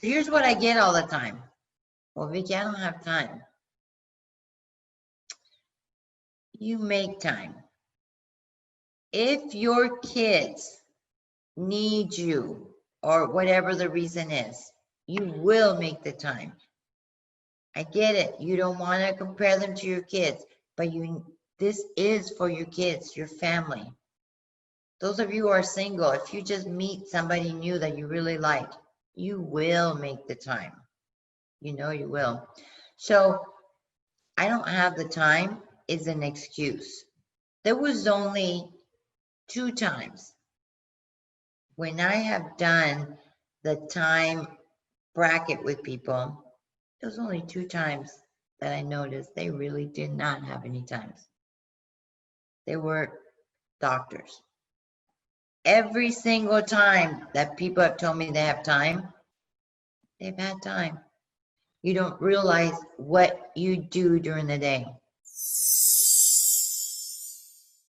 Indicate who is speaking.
Speaker 1: Here's what I get all the time. Well, Vicky, I don't have time. You make time. If your kids need you or whatever the reason is, you will make the time. I get it. You don't want to compare them to your kids, but this is for your kids, your family. Those of you who are single, if you just meet somebody new that you really like, you will make the time. You know you will. So I don't have the time is an excuse. There was only 2 times when I have done the time bracket with people. There was only 2 times that I noticed they really did not have any times. They were doctors. Every single time that people have told me they have time, they've had time. You don't realize what you do during the day.